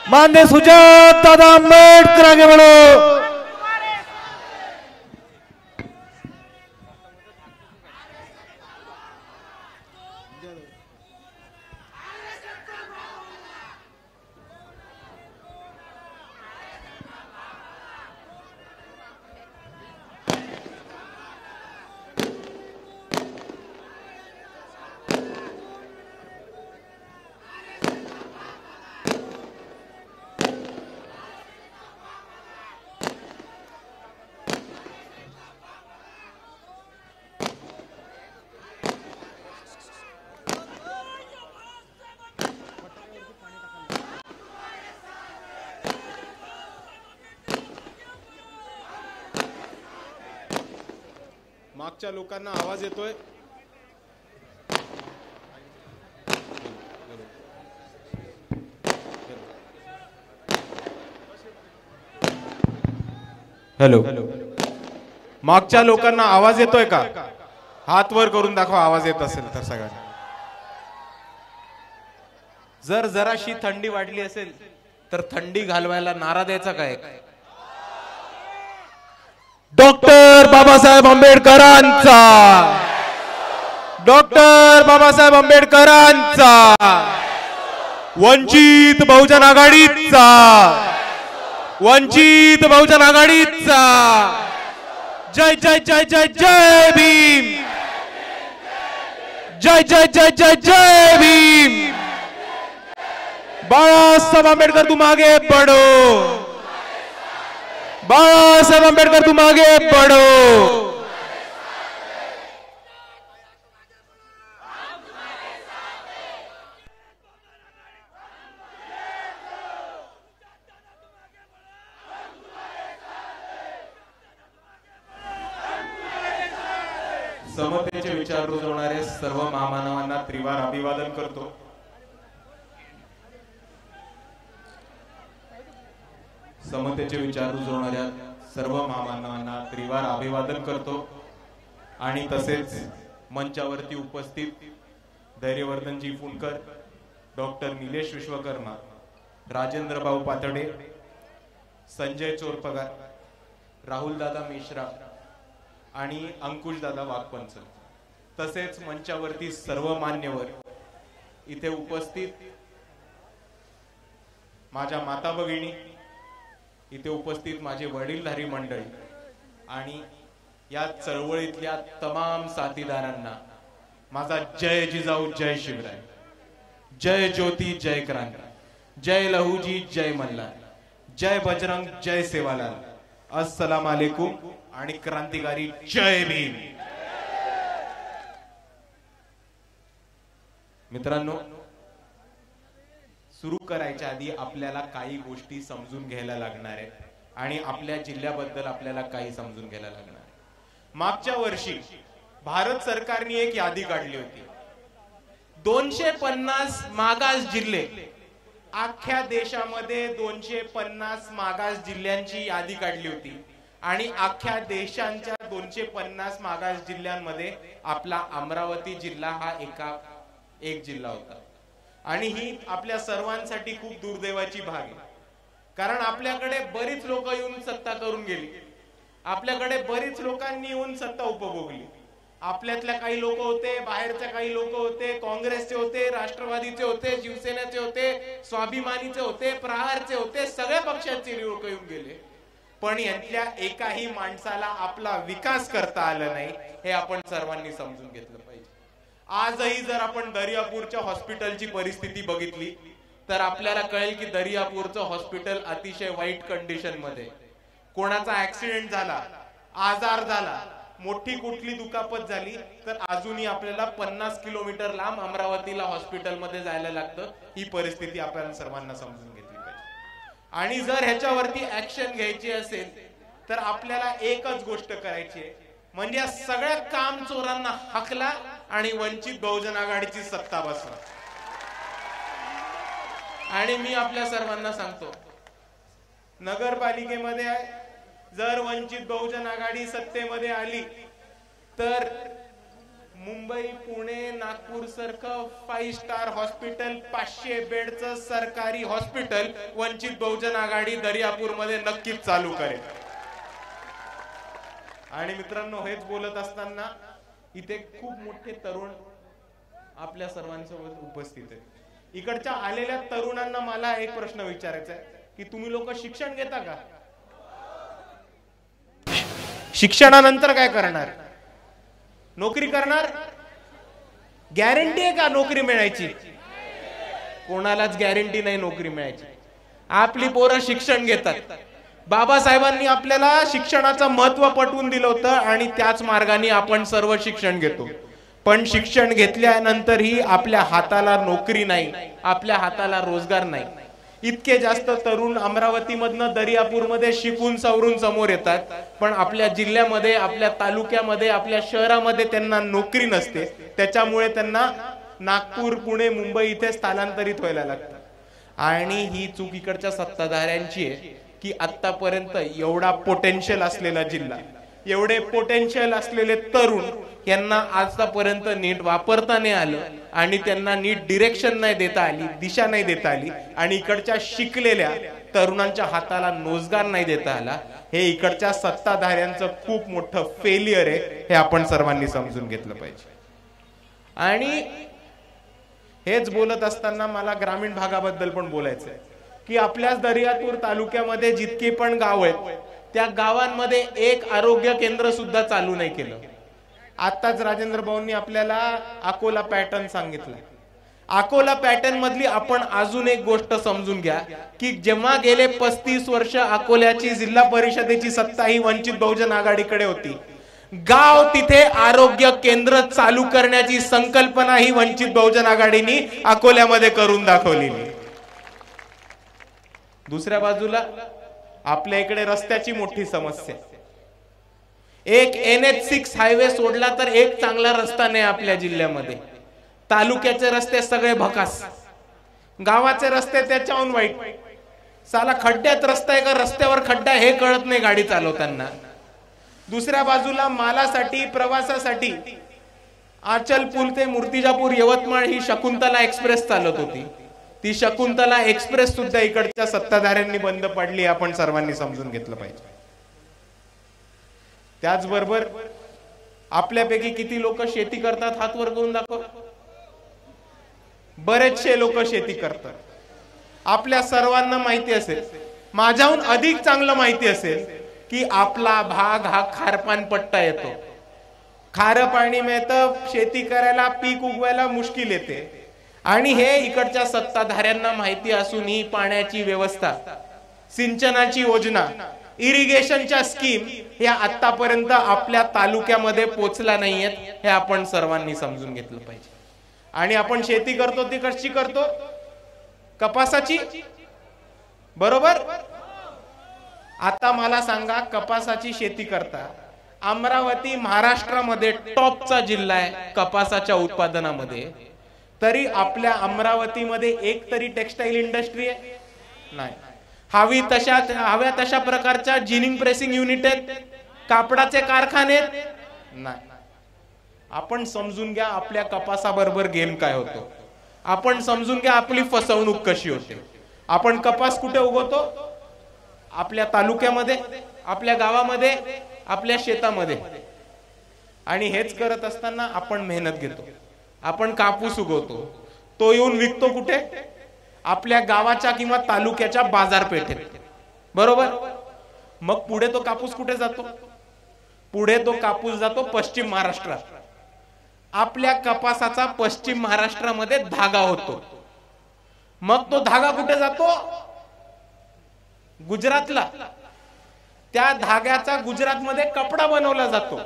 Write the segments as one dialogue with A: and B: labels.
A: मान्य सुजात दादा आंबेडकर आगे बढ़ो।
B: मागच्या लोकांना आवाज येतोय? हॅलो, मागच्या लोकांना आवाज येतोय का? हात वर करून दाखवा आवाज येत असेल तर सगळ्यांना. जर जराशी थंडी वाढली असेल तर थंडी घालवायला नारा द्यायचा काय? डॉक्टर बाबासाहेब आंबेडकरांचा, डॉक्टर बाबासाहेब आंबेडकरांचा, वंचित बहुजन आघाडीचा, वंचित बहुजन आघाडीचा. जय जय जय जय जय भीम, जय जय जय जय जय भीम. बाळासाहेब आंबेडकर तुम आगे बढ़ो, बाळासाहेब आंबेडकर तुम आगे बढ़ो. समतेचे विचार रुजवणारे सर्व महामानवांना त्रिवार अभिवादन करतो. समतेचे विचार रुजवणाऱ्या सर्व महामानवांना त्रिवार अभिवादन करतो. आणि तसेच मंचावरती उपस्थित धैर्यवर्धनजी फुंडकर, डॉक्टर निलेश विश्वकर्मा, राजेंद्र भाऊ पातडे, संजय चोरपगार, राहुल दादा मिश्रा आणि अंकुश दादा वाघपंच, तसेच मंचावरती सर्व मान्यवर, इथे उपस्थित माझ्या माता भगिनी, इथे उपस्थित माझे वडीलधारी मंडळी आणि या चळवळीतल्या तमाम साथीदारांना माझा जय जिजाऊ, जय शिवराय, जय ज्योती, जय क्रांती, जय लहूजी, जय मल्हार, जय बजरंग, जय सेवालाल, अस्सलाम वालेकुम आणि क्रांतिकारी जय भीम. मित्रांनो, सुरू करायच्या आधी आपल्याला काही गोष्टी समजून घ्यायला लागणार आहेत आणि आपल्या जिल्ह्याबद्दल आपल्याला काही समजून घ्यायला लागणार आहे. मागच्या वर्षी भारत सरकारने एक यादी काढली होती. 250 मागास जिल्हे, अख्ख्या देशामध्ये 250 मागास जिल्ह्यांची यादी काढली होती आणि अख्ख्या देशांच्या 250 मागास जिल्ह्यांमध्ये आपला अमरावती जिल्हा हा एक जिल्हा होता. आणि ही आपल्या सर्वांसाठी खूप दुर्दैवाची बाब आहे, कारण आपल्याकडे बरीच लोक येऊन सत्ता करून गेली, आपल्याकडे बरीच लोकांनी येऊन सत्ता उपभोगली. आपल्यातल्या काही लोक होते, बाहेरच्या काही लोक होते, काँग्रेसचे होते, राष्ट्रवादीचे होते, शिवसेनेचे होते, स्वाभिमानीचे होते, प्रहारचे होते, सगळ्या पक्षाचे लोक येऊन गेले. पण यांतल्या एकाही माणसाला आपला विकास करता आला नाही, हे आपण सर्वांनी समजून घेतलं पाहिजे. आजही जर आपण दर्यापूरच्या हॉस्पिटलची परिस्थिती बघितली तर आपल्याला कळेल की दर्यापूरचं हॉस्पिटल अतिशय वाईट कंडिशन मध्ये. कोणाचा ऍक्सिडेंट झाला, आजार झाला, मोठी कुठली दुखापत झाली तर अजूनही आपल्याला 50 किलोमीटर लांब अमरावतीला हॉस्पिटलमध्ये जायला लागतं. ही परिस्थिती आपल्याला सर्वांना समजून घेतली पाहिजे. आणि जर ह्याच्यावरती ऍक्शन घ्यायची असेल तर आपल्याला एकच गोष्ट करायची आहे, म्हणजे या सगळ्या काम चोरांना हकला आणि वंचित बहुजन आघाडीची सत्ता बसवा. आणि मी आपल्या सर्वांना सांगतो, नगरपालिकेमध्ये जर वंचित बहुजन आघाडी सत्तेमध्ये आली तर मुंबई पुणे नागपूर सारखं 5 स्टार हॉस्पिटल 500 बेडचं सरकारी हॉस्पिटल वंचित बहुजन आघाडी दर्यापूर मध्ये नक्कीच चालू करेल। आणि मित्रांनो, हेच बोलत असताना इथे खूप मोठे तरुण आपल्या सर्वांसोबत उपस्थित आहेत। इकडच्या आलेल्या तरुणांना मला एक प्रश्न विचारायचा आहे की तुम्ही लोक शिक्षण घेता का? शिक्षणानंतर काय करणार? नोकरी करणार? गॅरंटी आहे का नोकरी मिळायची? कोणालाच गॅरंटी नाही नोकरी मिळायची। आपली पोरं शिक्षण घेतात। बाबासाहेबांनी आपल्याला शिक्षणाचं महत्त्व पटवून दिलं होतं आणि त्याच मार्गाने आपण सर्व शिक्षण घेतो। पण शिक्षण घेतल्यानंतरही आपल्या हाताला नोकरी नाही, आपल्या हाताला रोजगार नाही। इतके जास्त तरुण अमरावतीमधनं दर्यापूरमध्ये शिकून सवरून समोर येतात, पण आपल्या जिल्ह्यामध्ये, आपल्या तालुक्यामध्ये, आपल्या शहरामध्ये त्यांना नोकरी नसते। त्याच्यामुळे त्यांना नागपूर पुणे मुंबई इथे स्थलांतरित व्हायला लागतं। आणि ही चूक इकडच्या सत्ताधाऱ्यांची आहे की आतापर्यंत एवढा पोटेन्शियल असलेला जिल्हा, एवढे पोटेन्शियल असलेले तरुण यांना आजपर्यंत नीट वापरता नाही आलं आणि त्यांना नीट डिरेक्शन नाही देता आली, दिशा नाही देता आली आणि इकडच्या शिकलेल्या तरुणांच्या हाताला रोजगार नाही देता आला। हे इकडच्या सत्ताधाऱ्यांचं खूप मोठं फेलियर आहे, हे आपण सर्वांनी समजून घेतलं पाहिजे। आणि हेच बोलत असताना मला ग्रामीण भागाबद्दल पण बोलायचं आहे की आपल्या दर्यापूर तालुक्यामध्ये जितके पण गाव आहेत त्या गावांमध्ये एक आरोग्य केंद्र सुद्धा चालू नाही केलं। आताच राजेंद्र भाऊंनी आपल्याला अकोला पॅटर्न सांगितलं। अकोला पॅटर्न मधली आपण अजून एक गोष्ट समजून घ्या की जेव्हा गेले 35 वर्ष अकोल्याची जिल्हा परिषदेची सत्ता ही वंचित बहुजन आघाडीकडे होती, गाव तिथे आरोग्य केंद्र चालू करण्याची संकल्पना ही वंचित बहुजन आघाडीने अकोल्यामध्ये करून दाखवलेली। दुसऱ्या बाजूला आपल्या इकडे रस्त्याची मोठी समस्या। एक NH6 हायवे सोडला तर एक चांगला रस्ता नाही आपल्या जिल्ह्यामध्ये। तालुक्याचे रस्ते सगळे भकास, गावाचे रस्ते त्याच्याहून वाईट। साला खड्ड्यात रस्ता आहे का रस्त्यावर खड्डा हे कळत नाही गाडी चालवताना। दुसऱ्या बाजूला मालासाठी, प्रवासासाठी आचलपूर ते मूर्तिजापूर यवतमाळ ही शकुंतला एक्सप्रेस चालत होती। ती शकुंतला एक्सप्रेस सुद्धा इकडच्या सत्ताधाऱ्यांनी बंद पडली, आपण सर्वांनी समजून घेतलं पाहिजे। त्याचबरोबर आपल्यापैकी किती लोक शेती करतात? हात वर करून दाखव। बरेचसे लोक शेती करतात। आपल्या सर्वांना माहिती असेल, माझ्याहून अधिक चांगलं माहिती असेल की आपला भाग हा खारपान पट्टा येतो। खारं पाणी मिळतं, शेती करायला, पीक उगवायला मुश्किल येते। आणि हे इकडच्या सत्ताधाऱ्यांना माहिती असूनही पाण्याची व्यवस्था, सिंचनाची योजना, इरिगेशनच्या स्कीम या आतापर्यंत आपल्या तालुक्यामध्ये पोहोचला नाहीयेत, हे आपण सर्वांनी समजून घेतलं पाहिजे। आणि आपण शेती करतो ती कशी करतो? कपासाची, बरोबर? आता मला सांगा, कपासाची शेती करता अमरावती महाराष्ट्रामध्ये टॉपचा जिल्हा आहे कपासाच्या उत्पादनामध्ये, तरी आपल्या अमरावतीमध्ये एक तरी टेक्सटाईल इंडस्ट्री आहे? नाही। हव्या तशा प्रकारच्या जिनिंग प्रेसिंग युनिट आहेत, कापडाचे कारखाने आहेत? नाही। आपण समजून घ्या आपल्या कपासाबरोबर गेम काय होतो। आपण समजून घ्या आपली फसवणूक कशी होते। आपण कपास कुठे उगवतो? आपल्या तालुक्यामध्ये, आपल्या गावामध्ये, आपल्या शेतामध्ये। आणि हेच करत असताना आपण मेहनत घेतो, आपण कापूस उगवतो, तो येऊन विकतो कुठे? आपल्या गावाच्या किंवा तालुक्याच्या बाजारपेठेत, बरोबर? मग पुढे तो कापूस कुठे जातो? पुढे तो कापूस जातो पश्चिम महाराष्ट्रात। आपल्या कपासाचा पश्चिम महाराष्ट्रामध्ये धागा होतो। मग तो धागा कुठे जातो? गुजरातला। त्या धाग्याचा गुजरातमध्ये कपडा बनवला जातो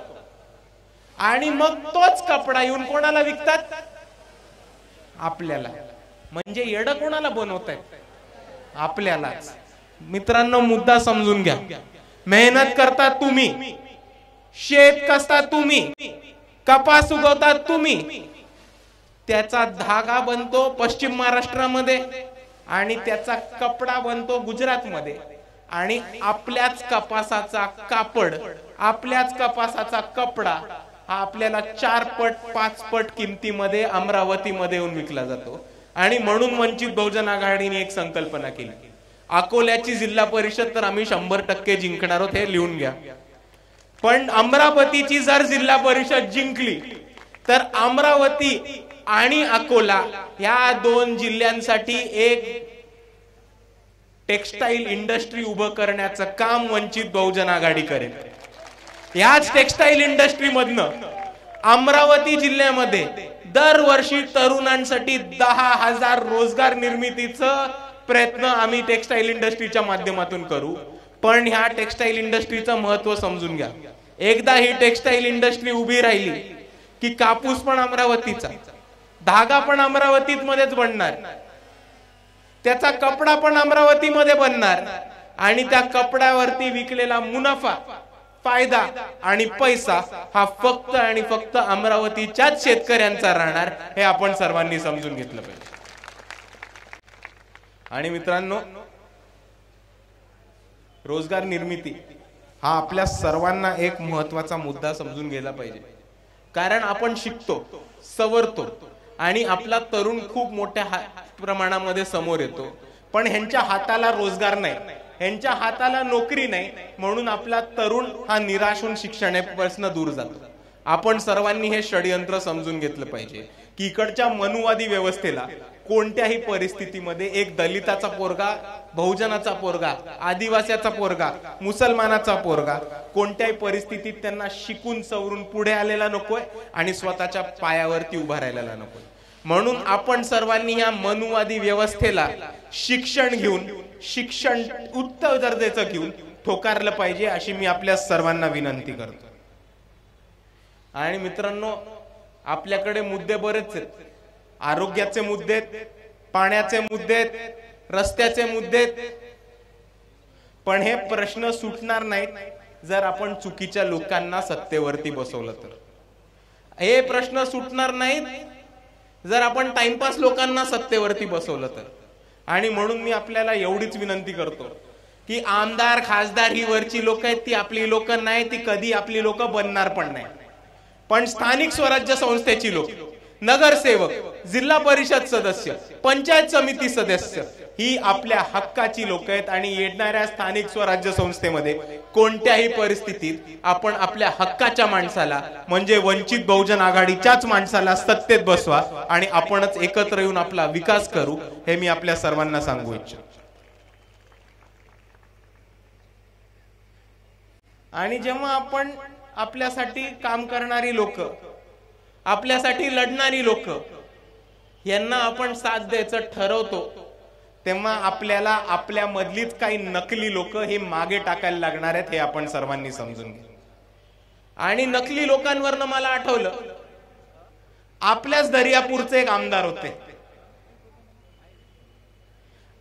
B: आणि मग तोच कपडा येऊन कोणाला विकतात? आपल्याला। म्हणजे येडं कोणाला बनवतायत? आपल्यालाच। मित्रांनो, मुद्दा समजून घ्या। मेहनत करता तुम्ही, शेत कसता तुम्ही, कपास उगवतात तुम्ही, त्याचा धागा बनतो पश्चिम महाराष्ट्रामध्ये आणि त्याचा कपडा बनतो गुजरातमध्ये। आणि आपल्याच कपासाचा कापड, आपल्याच कपासाचा कपडा हा आपल्याला 4 पट 5 पट किमतीमध्ये अमरावतीमध्ये येऊन विकला जातो। आणि म्हणून वंचित बहुजन आघाडीने एक संकल्पना केली, अकोल्याची जिल्हा परिषद तर आम्ही 100% जिंकणार आहोत, हे लिहून घ्या। पण अमरावतीची जर जिल्हा परिषद जिंकली तर अमरावती आणि अकोला या 2 जिल्ह्यांसाठी एक टेक्सटाईल इंडस्ट्री उभं करण्याचं काम वंचित बहुजन आघाडी करेल। याच टेक्सटाईल इंडस्ट्री मधनं अमरावती जिल्ह्यामध्ये दरवर्षी तरुणांसाठी 10,000 रोजगार निर्मितीचं प्रयत्न आम्ही टेक्सटाईल इंडस्ट्रीच्या माध्यमातून करू। पण ह्या टेक्सटाईल इंडस्ट्रीचं महत्व समजून घ्या। एकदा ही टेक्सटाईल इंडस्ट्री उभी राहिली की कापूस पण अमरावतीचा, धागा पण अमरावतीत मध्येच बनणार, त्याचा कपडा पण अमरावतीमध्ये बनणार आणि त्या कपड्यावरती विकलेला मुनाफा, फायदा आणि पैसा हा फक्त आणि फक्त अमरावतीच्याच शेतकऱ्यांचा राहणार, हे आपण सर्वांनी समजून घेतलं पाहिजे। आणि मित्रांनो, रोजगार निर्मिती हा आपल्या सर्वांना एक महत्त्वाचा मुद्दा समजून गेला पाहिजे। कारण आपण शिकतो, सवरतो आणि आपला तरुण खूप मोठ्या प्रमाणामध्ये समोर येतो, पण ह्यांच्या हाताला रोजगार नाही, ह्यांच्या हाताला नोकरी नाही, म्हणून आपला तरुण हा निराश होऊन शिक्षणापासून दूर जातो। आपण सर्वांनी हे षडयंत्र समजून घेतलं पाहिजे की इकडच्या मनुवादी व्यवस्थेला कोणत्याही परिस्थितीमध्ये एक दलिताचा पोरगा, बहुजनाचा पोरगा, आदिवासीचा पोरगा, मुसलमानाचा पोरगा कोणत्याही परिस्थितीत त्यांना शिकून सवरून पुढे आलेला नकोय आणि स्वतःच्या पायावरती उभा राहिलेला नकोय। म्हणून आपण सर्वांनी या मनुवादी व्यवस्थेला शिक्षण घेऊन, शिक्षण उच्च दर्जाचं घेऊन ठोकारलं पाहिजे, अशी मी आपल्या सर्वांना विनंती करतो। आणि मित्रांनो, आपल्याकडे मुद्दे बरेच आहेत, आरोग्याचे मुद्दे आहेत, पाण्याचे मुद्दे आहेत, रस्त्याचे मुद्दे आहेत, पण हे प्रश्न सुटणार नाहीत जर आपण चुकीच्या लोकांना सत्तेवरती बसवलं तर। हे प्रश्न सुटणार नाहीत जर आपण टाइमपास लोकांना सत्तेवरती बसवलं तर। आणि म्हणून मी आपल्याला एवढीच विनंती करतो की आमदार खासदार ही वरची लोक आहेत, ती आपली लोक नाही, ती कधी आपली लोक बनणार पण नाही। पण स्थानिक स्वराज्य संस्थेची लोक, नगरसेवक, जिल्हा परिषद सदस्य, पंचायत समिती सदस्य ही आपल्या हक्काची लोक आहेत आणि येणाऱ्या स्थानिक स्वराज्य संस्थेमध्ये कोणत्याही परिस्थितीत आपण आपल्या हक्काच्या माणसाला म्हणजे वंचित बहुजन आघाडीच्याच माणसाला सत्तेत बसवा आणि आपणच एकत्र येऊन आपला विकास करू, हे मी आपल्या सर्वांना सांगू इच्छितो। आणि जेव्हा आपण आपल्यासाठी काम करणारी लोक, आपल्यासाठी लढणारी लोक यांना आपण साथ द्यायचं ठरवतो, तेव्हा आपल्याला आपल्या मधलीच काही नकली लोक हे मागे टाकायला लागणार आहेत, हे आपण सर्वांनी समजून घ्या। आणि नकली लोकांवरनं मला आठवलं, आपल्याच दर्यापूरचे एक आमदार होते।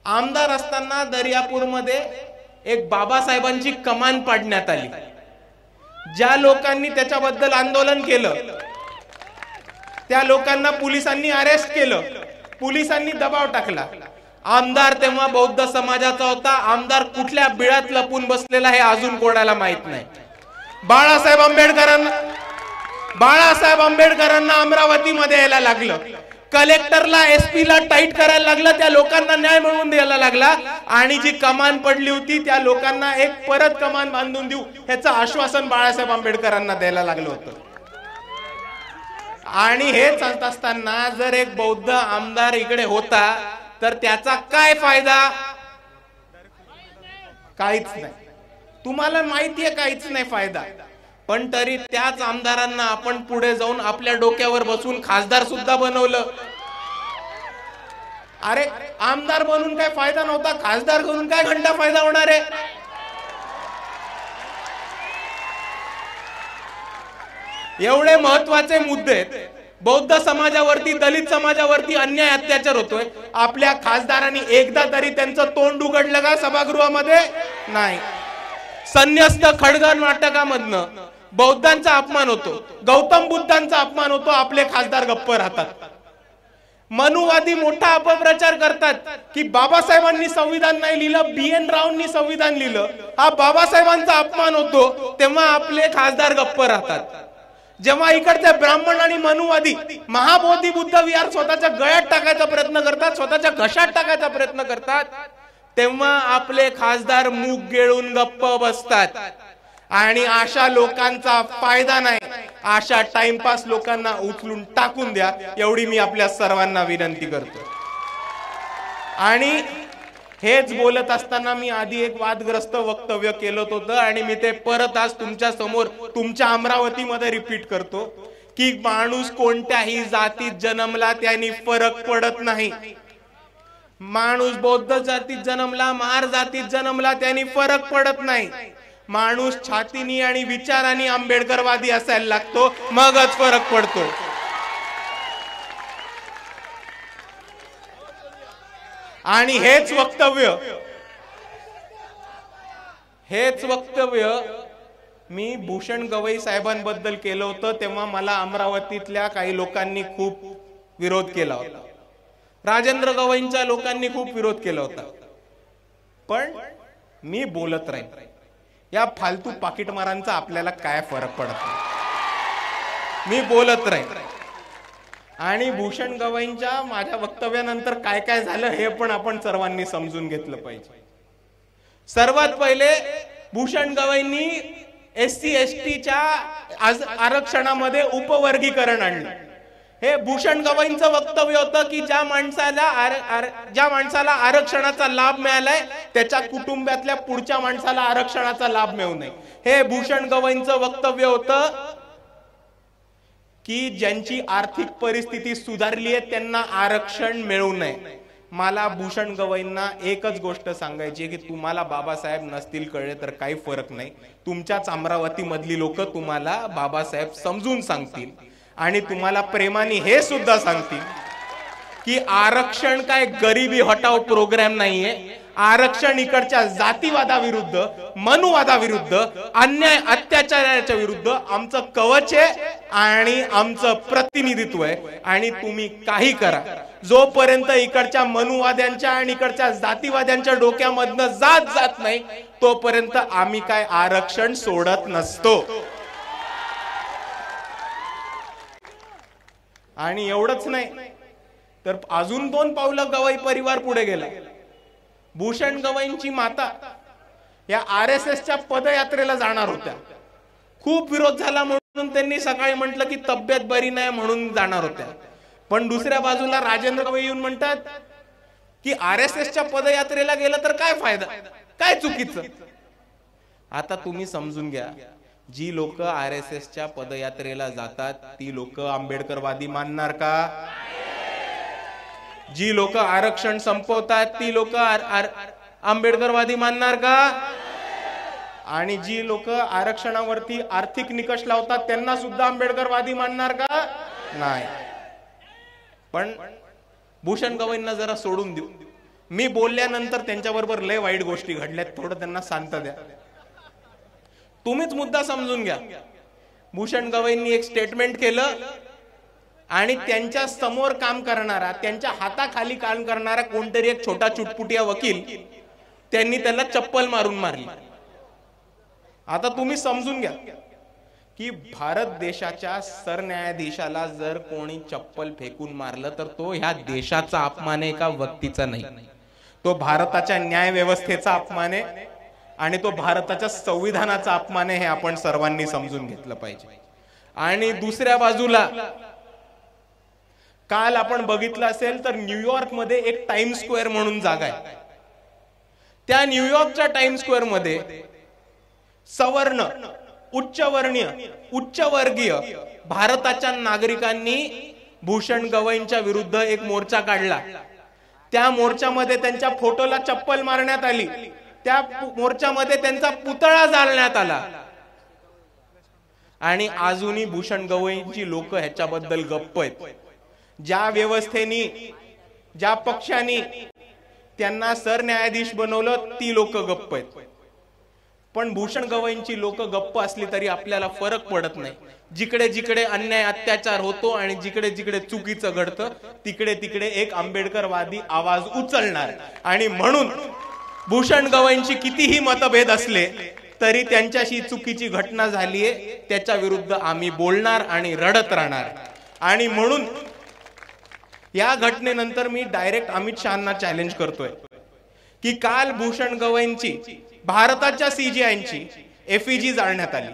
B: आमदार असताना दर्यापूरमध्ये एक बाबासाहेबांची कमान पाडण्यात आली। ज्या लोकांनी त्याच्याबद्दल आंदोलन केलं त्या लोकांना पोलिसांनी अरेस्ट केलं, पोलिसांनी दबाव टाकला। आमदार तेव्हा बौद्ध समाजाचा होता, आमदार कुठल्या बिळात लपून बसलेला हे अजून कोणाला माहित नाही। बाळासाहेब आंबेडकरांना अमरावतीमध्ये यायला लागलं, कलेक्टरला एसपी ला टाईट करायला लागलं, त्या लोकांना न्याय मिळवून द्यायला लागला आणि जी कमान पडली होती त्या लोकांना एक परत कमान बांधून देऊ ह्याचं आश्वासन बाळासाहेब आंबेडकरांना द्यायला लागलं होतं। आणि हे चालत असताना जर एक बौद्ध आमदार इकडे होता तर त्याचा काय फायदा? काहीच नाही, तुम्हाला माहितीये काहीच नाही फायदा। पण तरी त्याच आमदारांना आपण पुढे जाऊन आपल्या डोक्यावर बसून खासदार सुद्धा बनवलं। अरे आमदार बनून काय फायदा नव्हता, खासदार करून काय घंटा फायदा होणार आहे? एवढे महत्वाचे मुद्दे, बौद्ध समाजावरती, दलित समाजावरती अन्याय अत्याचार होतोय, आपल्या खासदारांनी एकदा तरी त्यांचं तोंड उघडलं का सभागृहामध्ये? नाही। संन्यस्त खडग नाटकामधनं बौद्धांचा अपमान होतो, गौतम बुद्धांचा अपमान होतो, आपले खासदार गप्प राहतात। मनुवादी मोठा अपप्रचार करतात की बाबासाहेबांनी संविधान नाही लिहिलं, BN रावांनी संविधान लिहिलं, हा बाबासाहेबांचा अपमान होतो, तेव्हा आपले खासदार गप्प राहतात। जेव्हा इकडचे ब्राह्मण आणि मनुवादी महाबोधी बुद्ध विहार स्वतःच्या गळ्यात टाकायचा प्रयत्न करतात, स्वतःच्या घशात टाकायचा प्रयत्न करतात, तेव्हा आपले खासदार मूग गिळून गप्प बसतात. आणि अशा लोकांचा फायदा नाही, अशा टाइमपास लोकांना उचलून टाकून द्या, एवढी मी आपल्या सर्वांना विनंती करतो. आणि हेच बोलत असताना मी आधी एक वादग्रस्त वक्तव्य केलं होतं आणि मी ते परत आज तुमच्या समोर तुमच्या अमरावतीमध्ये रिपीट करतो की माणूस कोणत्याही जातीत जन्मला त्यानी फरक पडत नाही. माणूस बौद्ध जातीत जन्मला, महार जातीत जन्मला, त्यानी फरक पडत नाही. माणूस छातीनी आणि विचारांनी आंबेडकरवादी असायला लागतो, मगच फरक पडतो. आणि हेच वक्तव्य मी भूषण गवई साहेबांबद्दल केलं होतं, तेव्हा मला अमरावतीतल्या काही लोकांनी खूप विरोध केला होता. राजेंद्र गवईंच्या लोकांनी खूप विरोध केला होता. पण मी बोलत राहीन. या फालतू पाकिटमारांचा आपल्याला काय फरक पडत नाही, मी बोलत राहीन. आणि भूषण गवईंच्या माझ्या वक्तव्यानंतर काय काय झालं हे पण आपण सर्वांनी समजून घेतलं पाहिजे. सर्वात पहिले भूषण गवईंनी SC STच्या आरक्षणामध्ये उपवर्गीकरण आणलं. हे भूषण गवईंचं वक्तव्य होतं की ज्या माणसाला आरक्षणाचा लाभ मिळालाय त्याच्या कुटुंबातल्या पुढच्या माणसाला आरक्षणाचा लाभ मिळू नये. हे भूषण गवईंचं वक्तव्य होतं की ज्यांची आर्थिक परिस्थिती सुधारली आहे त्यांना आरक्षण मिळू नये. मला भूषण गवईंना एकच गोष्ट सांगायची की तुम्हाला बाबासाहेब नसतील कळले तर काही फरक नाही. तुमच्याच अमरावती मधली लोक तुम्हाला बाबासाहेब समजून सांगतील आणि तुम्हाला प्रेमाने हे सुद्धा सांगतील की आरक्षण काय गरिबी हटाव प्रोग्राम नाहीये. आरक्षण इकडच्या जातीवादाविरुद्ध, मनुवादाविरुद्ध, अन्याय अत्याचाराच्या विरुद्ध आमचं कवच आहे आणि आमचं प्रतिनिधित्व आहे. आणि तुम्ही काही करा, जोपर्यंत इकडच्या मनुवाद्यांच्या आणि इकडच्या जातीवाद्यांच्या डोक्यामधनं जात नाही तोपर्यंत आम्ही काय आरक्षण सोडत नसतो. आणि एवढंच नाही तर अजून 2 पावलं गवई परिवार पुढे गेला. भूषण गवईंची माता या RSSच्या पदयात्रेला जाणार होत्या. खूप विरोध झाला म्हणून त्यांनी सकाळी म्हटलं की तब्येत बरी नाही म्हणून जाणार होत्या. पण दुसऱ्या बाजूला राजेंद्र गवई येऊन म्हणतात की RSSच्या पदयात्रेला गेलं तर काय फायदा, काय चुकीचं. आता तुम्ही समजून घ्या, जी लोक RSSच्या पदयात्रेला जातात ती लोक आंबेडकरवादी मानणार का? जी लोक आरक्षण संपवतात ती लोक आंबेडकरवादी मानणार का? आणि जी लोक आरक्षणावरती आर्थिक निकष लावतात त्यांना सुद्धा आंबेडकरवादी मानणार का? नाही. पण भूषण गवईंना जरा सोडून देऊ. मी बोलल्यानंतर त्यांच्याबरोबर लय वाईट गोष्टी घडल्यात, थोडं त्यांना शांत द्या. तुम्हीच मुद्दा समजून घ्या. भूषण गवईंनी एक स्टेटमेंट केलं आणि त्यांच्या समोर काम करणारा, त्यांच्या हाताखाली काम करणारा कोणतरी एक छोटा चुटपुटिया वकील त्यांनी त्याला चप्पल मारून मारली. आता तुम्ही समजून घ्या की भारत देशाच्या सरन्यायाधीशाला जर कोणी चप्पल फेकून मारलं तर तो ह्या देशाचा अपमान आहे का व्यक्तीचा नाही. तो भारताच्या न्याय व्यवस्थेचा अपमान आहे आणि तो भारताच्या संविधानाचा अपमान आहे, हे आपण सर्वांनी समजून घेतलं पाहिजे. आणि दुसऱ्या बाजूला काल आपण बघितलं असेल तर न्यूयॉर्क मध्ये एक टाइम स्क्वेअर म्हणून जागा आहे. त्या न्यूयॉर्कच्या टाइम स्क्वेअर मध्ये सवर्ण, उच्चवर्णीय, उच्चवर्गीय भारताच्या नागरिकांनी भूषण गवईंच्या विरुद्ध एक मोर्चा काढला. त्या मोर्चामध्ये त्यांच्या फोटोला चप्पल मारण्यात आली. त्या मोर्चामध्ये त्यांचा पुतळा जाळण्यात आला. आणि अजूनही भूषण गवईंची लोक ह्याच्याबद्दल गप्प आहेत. ज्या व्यवस्थेने, ज्या पक्षाने त्यांना सरन्यायाधीश बनवलं ती लोक गप्प आहेत. पण भूषण गवईंची लोक गप्प असली तरी आपल्याला फरक पडत नाही. जिकडे जिकडे अन्याय अत्याचार होतो आणि जिकडे जिकडे चुकीचं घडतं तिकडे तिकडे एक आंबेडकरवादी आवाज उचलणार. आणि म्हणून भूषण गवईंची कितीही मतभेद असले तरी त्यांच्याशी चुकीची घटना झालीये त्याच्या विरुद्ध आम्ही बोलणार आणि रडत राहणार। आणि म्हणून या घटनेनंतर मी डायरेक्ट अमित शहांना चॅलेंज करतोय की काल भूषण गवईंची भारताच्या सीजीआयची एफईजी जाळण्यात आली,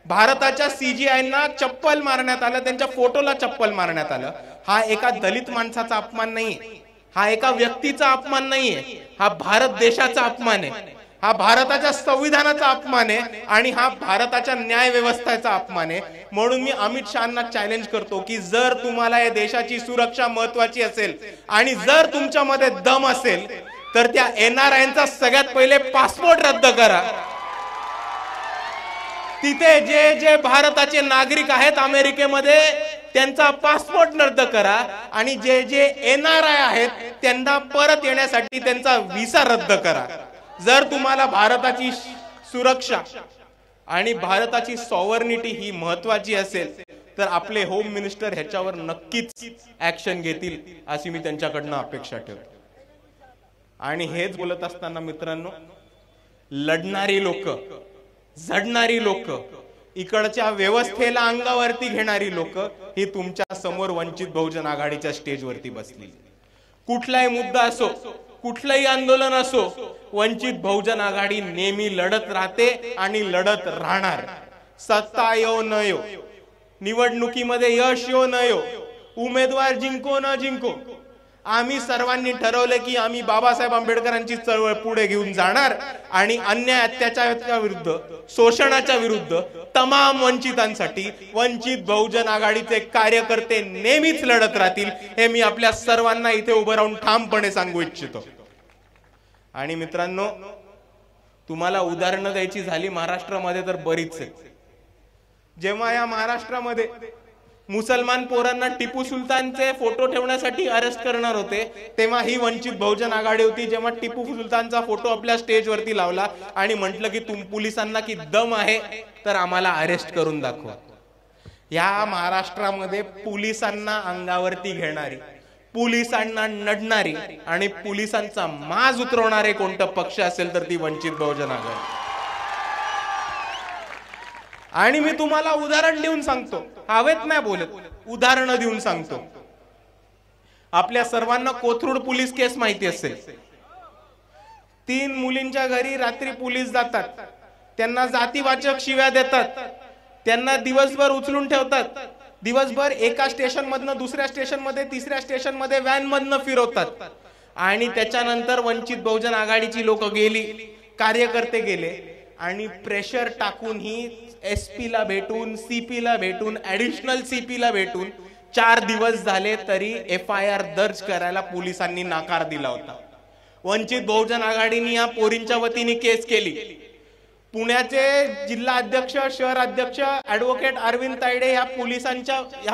B: भारताच्या सीजीआयना चप्पल मारण्यात आलं, त्यांच्या फोटोला चप्पल मारण्यात आलं। हा एका दलित माणसाचा अपमान नाहीये, हा एका व्यक्तीचा अपमान नाहीये, हा भारत देशाचा अपमान आहे, हा भारताच्या संविधानाचा अपमान आहे आणि हा भारताच्या न्याय व्यवस्थेचा अपमान आहे। म्हणून मी अमित शहांना चॅलेंज करतो की जर तुम्हाला या देशाची सुरक्षा महत्त्वाची असेल आणि जर तुमच्यामध्ये दम असेल तर त्या एनआरआयचा सगळ्यात पहिले पासपोर्ट रद्द करा। तिथे जे जे भारताचे नागरिक आहेत अमेरिकेमध्ये त्यांचा पासपोर्ट रद्द करा आणि जे जे एनआरआय आहेत त्यांना परत येण्यासाठी त्यांचा व्हिसा रद्द करा। जर तुम्हाला भारताची सुरक्षा आणि भारताची सॉव्हर्निटी ही महत्त्वाची असेल तर आपले होम मिनिस्टर ह्याच्यावर नक्कीच ऍक्शन घेतील अशी मी त्यांच्याकडनं अपेक्षा ठेवतो। आणि हेच बोलत असताना मित्रांनो, लढणारी लोक, झडणारी लोक, इकडच्या व्यवस्थेला अंगावरती घेणारी लोक ही तुमच्या समोर वंचित बहुजन आघाडीच्या स्टेजवरती बसली। कुठलाही मुद्दा असो, कुठलंही आंदोलन असो, वंचित बहुजन आघाडी नेहमी लढत राहते आणि लढत राहणार। सत्ता येऊ न येऊ, निवडणुकीमध्ये यश येऊ न येऊ, उमेदवार जिंको न जिंको, आम्ही सर्वांनी ठरवले की आम्ही बाबासाहेब आंबेडकरांची चळवळ पुढे घेऊन जाणार आणि अन्याय अत्याचाराच्या विरुद्ध, शोषणाच्या विरुद्ध, तमाम वंचितांसाठी वंचित बहुजन आघाडीचे कार्यकर्ते नेहमीच लढत राहतील हे मी आपल्या सर्वांना इथे उभं राहून ठामपणे सांगू इच्छितो। आणि मित्रांनो, तुम्हाला उदाहरणं द्यायची झाली महाराष्ट्रामध्ये तर बरीच आहेत। जेव्हा या महाराष्ट्रामध्ये मुसलमान पोरांना टिपू सुलतानचे फोटो ठेवण्यासाठी अरेस्ट करणार होते तेव्हा ही वंचित बहुजन आघाडी होती। जेव्हा टिपू सुलतानचा फोटो आपल्या स्टेजवरती लावला आणि म्हटलं की पोलिसांना की दम आहे तर आम्हाला अरेस्ट करून दाखवा। या महाराष्ट्रामध्ये पोलिसांना अंगावरती घेणारी, पोलिसांना नडणारी आणि पोलिसांचा माज उतरवणारे कोणतं पक्ष असेल तर ती वंचित बहुजन आघाडी। आणि मी तुम्हाला उदाहरण देऊन सांगतो, हवेत नाही बोलत, उदाहरण देऊन सांगतो। आपल्या सर्वांना कोथरूड पोलीस केस माहिती असेल। 3 मुलींच्या घरी रात्री पोलीस जातात, त्यांना जातीवाचक शिव्या देतात, त्यांना दिवसभर उचलून ठेवतात, दिवसभर एका स्टेशन मधनं दुसऱ्या स्टेशन मध्ये, तिसऱ्या स्टेशन मध्ये व्हॅन मधनं फिरवतात। आणि त्याच्यानंतर वंचित बहुजन आघाडीची लोक गेली, कार्यकर्ते गेले आणि प्रेशर टाकून ही एसपी ला भेटून, सीपी ला भेटून, ऍडिशनल सीपी ला भेटून 4 दिवस झाले तरी FIR दर्ज करायला पोलिसांनी नकार दिला होता। वंचित बहुजन आघाडीने या पोरींच्या वतीने केस केली। पुण्याचे जिल्हा अध्यक्ष, शहर अध्यक्ष ऍडव्होकेट अरविंद तायडे या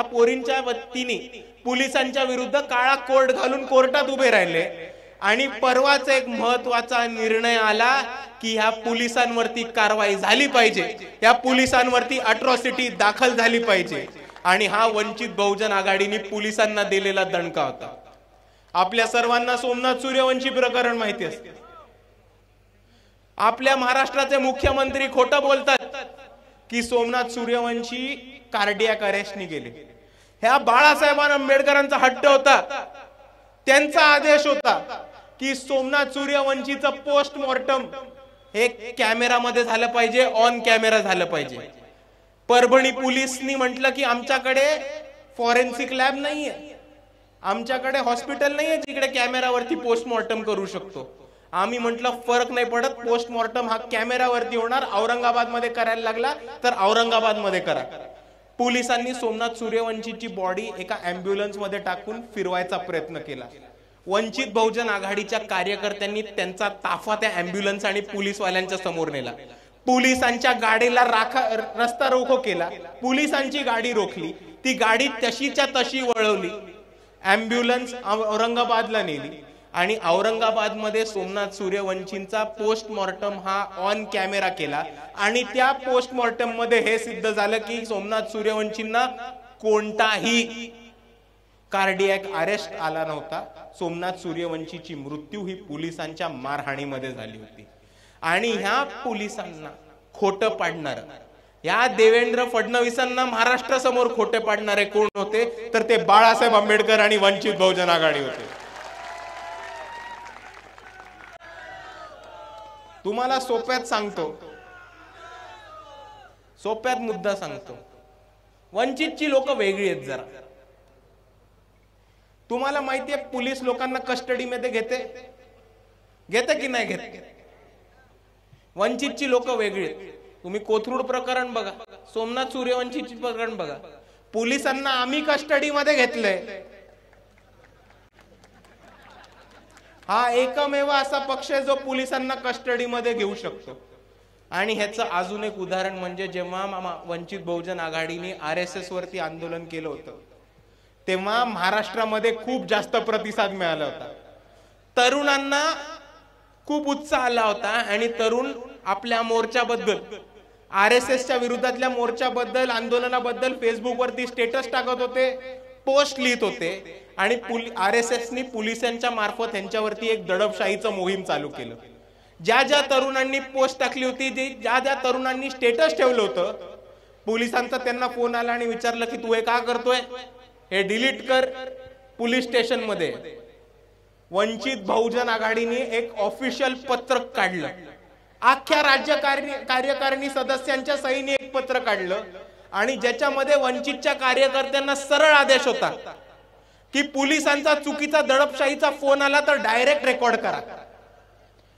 B: पोरींच्या वतीने पोलिसांच्या विरुद्ध काळा कोट घालून कोर्टात उभे राहिले। आणि परवाच एक महत्वाचा निर्णय आला की ह्या पोलिसांवरती कारवाई झाली पाहिजे, या पोलिसांवरती अट्रॉसिटी दाखल झाली पाहिजे। आणि हा वंचित बहुजन आघाडीने पोलिसांना दिलेला दणका होता। आपल्या सर्वांना सोमनाथ सूर्यवंशी प्रकरण माहिती असते। आपल्या महाराष्ट्राचे मुख्यमंत्री खोटं बोलतात की सोमनाथ सूर्यवंशी कार्डियक अरेस्टनी गेले। ह्या बाळासाहेब आंबेडकरांचा हट्ट होता, त्यांचा आदेश होता की सोमनाथ सूर्यवंशीचं पोस्टमॉर्टम हे कॅमेरामध्ये झालं पाहिजे, ऑन कॅमेरा झालं पाहिजे। परभणी पोलिसांनी म्हटलं की आमच्याकडे फॉरेन्सिक लॅब नाहीये, आमच्याकडे हॉस्पिटल नाहीये जिकडे कॅमेरावरती पोस्टमॉर्टम करू शकतो। आम्ही म्हटलं फरक नाही पडत, पोस्टमॉर्टम हा कॅमेरावरती होणार, औरंगाबाद मध्ये करायला लागला तर औरंगाबाद मध्ये करा। पोलिसांनी सोमनाथ सूर्यवंशीची बॉडी एका ॲम्ब्युलन्स मध्ये टाकून फिरवायचा प्रयत्न केला। वंचित बहुजन आघाडीच्या कार्यकर्त्यांनी त्यांचा ताफा त्या ॲम्ब्युलन्स आणि पोलीसवाल्यांच्या समोर नेला। पोलिसांच्या गाडीला रस्ता रोको केला, पोलिसांची गाडी रोखली, ती गाडी तशीच्या तशी वळवली, ॲम्ब्युलन्स औरंगाबादला नेली आणि औरंगाबाद मध्ये सोमनाथ सूर्यवंशींचा पोस्टमॉर्टम हा ऑन कॅमेरा केला। आणि त्या पोस्टमॉर्टम मध्ये हे सिद्ध झालं की सोमनाथ सूर्यवंशींना कोणताही कार्डियक अरेस्ट आला नव्हता। सोमनाथ सूर्यवंशीची मृत्यू ही पोलिसांच्या मारहाणीमध्ये झाली होती। आणि ह्या पोलिसांना खोटं पाडणार, या देवेंद्र फडणवीसांना महाराष्ट्र समोर खोटे पाडणारे कोण होते तर ते बाळासाहेब आंबेडकर आणि वंचित बहुजन आघाडी होते. तुम्हाला सोप्यात सांगतो, सोप्यात मुद्दा सांगतो. वंचितची लोक वेगळी आहेत जरा. तुम्हाला माहितीये पोलीस लोकांना कस्टडीमध्ये घेते की नाही घेत? वंचितची लोक वेगळी आहेत. तुम्ही कोथरूड प्रकरण बघा, सोमनाथ सूर्यवंशीचे प्रकरण बघा. पोलिसांना आम्ही कस्टडीमध्ये घेतलंय. हा एकमेव असा पक्ष आहे जो पोलिसांना कस्टडीमध्ये घेऊ शकतो. आणि ह्याचं अजून एक उदाहरण म्हणजे जेव्हा वंचित बहुजन आघाडीने RSS वरती आंदोलन केलं होतं तेव्हा महाराष्ट्रामध्ये खूप जास्त प्रतिसाद मिळाला होता. तरुणांना खूप उत्साह आला होता आणि तरुण आपल्या मोर्चाबद्दल, RSSच्या विरोधातल्या मोर्चाबद्दल, आंदोलनाबद्दल फेसबुकवरती स्टेटस टाकत होते, पोस्ट लिहित होते. आणि RSSनी पोलिसांच्या मार्फत त्यांच्यावरती एक दडपशाहीचं मोहीम चालू केलं. ज्या ज्या तरुणांनी पोस्ट टाकली होती, ज्या ज्या तरुणांनी स्टेटस ठेवलं होतं, पोलिसांचा त्यांना फोन आला आणि विचारलं की तू हे का करतोय, हे डिलीट कर पोलीस स्टेशन मध्ये. वंचित बहुजन आघाडीने एक ऑफिशियल पत्रक काढलं, अख्ख्या राज्य कार्यकारिणी सदस्यांच्या सहीने एक पत्र काढलं आणि ज्याच्यामध्ये वंचितच्या कार्यकर्त्यांना सरळ आदेश होता की पोलिसांचा चुकीचा दडपशाहीचा फोन आला तर डायरेक्ट रेकॉर्ड करा.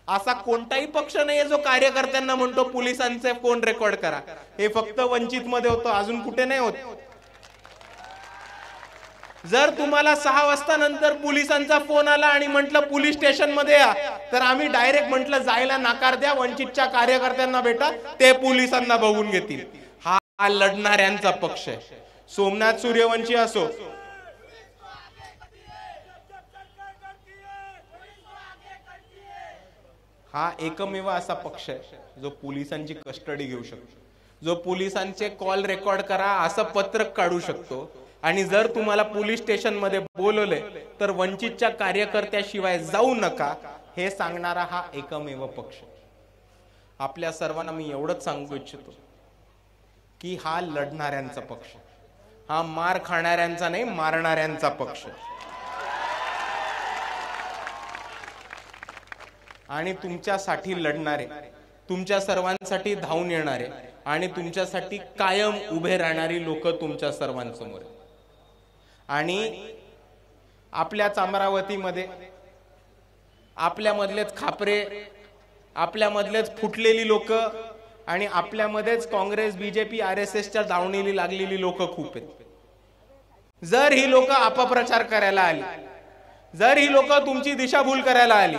B: असा कोणताही पक्ष नाहीये जो कार्यकर्त्यांना म्हणतो पोलिसांचे फोन रेकॉर्ड करा. हे फक्त वंचित मध्ये होतं, अजून कुठे नाही होत. जर तुम्हाला 6 वाजता नंतर पोलिसांचा फोन आला आणि म्हटलं पोलीस स्टेशन मध्ये या, तर आम्ही डायरेक्ट म्हटलं जायला नकार द्या, वंचितच्या कार्यकर्त्यांना भेटा, ते पोलिसांना बघून घेतील. हा लढणाऱ्यांचा पक्ष आहे. सोमनाथ सूर्यवंशी असो, हा एकमेव असा पक्ष आहे जो पोलिसांची कस्टडी घेऊ शकतो, जो पोलिसांचे कॉल रेकॉर्ड करा असं पत्रक काढू शकतो. आणि जर तुम्हाला पोलीस स्टेशन मध्ये बोलवले तर वंचितच्या कार्यकर्त्याशिवाय जाऊ नका हे सांगणारा हा एकमेव पक्ष. आपल्या सर्वांना मी एवढंच सांगू इच्छितो की हा लढणाऱ्यांचा पक्ष, हा मार खाणाऱ्यांचा नाही, मारणाऱ्यांचा पक्ष. आणि तुमच्यासाठी लढणारे, तुमच्या सर्वांसाठी धावून येणारे आणि तुमच्यासाठी कायम उभे राहणारी लोक तुमच्या सर्वांसमोर. आणि आपल्याच अमरावतीमध्ये आपल्यामधलेच खापरे, आपल्यामधलेच फुटलेली लोक आणि आपल्यामध्येच काँग्रेस, BJP, RSSच्या दावणीला लागलेली लोक खूप आहेत. जर ही लोक अपप्रचार करायला आली, जर ही लोक तुमची दिशाभूल करायला आली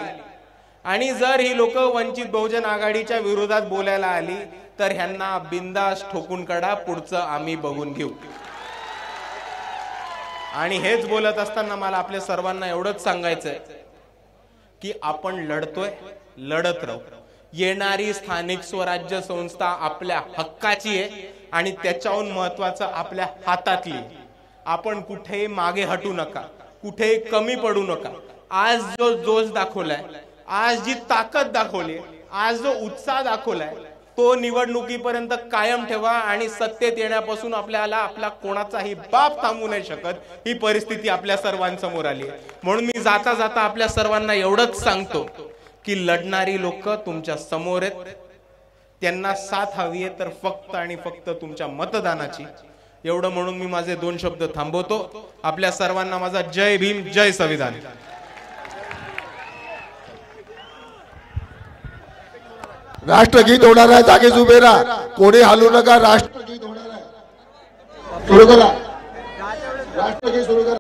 B: आणि जर ही लोक वंचित बहुजन आघाडीच्या विरोधात बोलायला आली तर ह्यांना बिंदास ठोकून काढा, पुढचं आम्ही बघून घेऊ. आणि हेच बोलत असताना मला आपल्या सर्वांना एवढंच सांगायचंय की आपण लढतोय, लढत राहू. येणारी स्थानिक स्वराज्य संस्था आपल्या हक्काची आहे आणि त्याच्याहून महत्वाचं आपल्या हातातली. आपण कुठेही मागे हटू नका, कुठेही कमी पडू नका. आज जो जोश दाखवलाय, आज जी ताकद दाखवली, आज जो उत्साह दाखवलाय, तो निवडणुकीपर्यंत कायम ठेवा. आणि सत्तेत येण्यापासून आपल्याला आपला कोणाचाही बाप थांबू नाही शकत, ही परिस्थिती आपल्या सर्वांसमोर आली. म्हणून मी जाता जाता आपल्या सर्वांना एवढंच सांगतो की लढणारी लोक तुमच्या समोर आहेत, त्यांना साथ हवी आहे तर फक्त आणि फक्त तुमच्या मतदानाची. एवढं म्हणून मी माझे 2 शब्द थांबवतो. आपल्या सर्वांना माझा जय भीम, जय संविधान.
C: राष्ट्रगीत होणार आहे, जागेच उभे राहा, कोणी हलू नका. राष्ट्रगीत होणार आहे, सुरू करा, राष्ट्रगीत सुरू करा.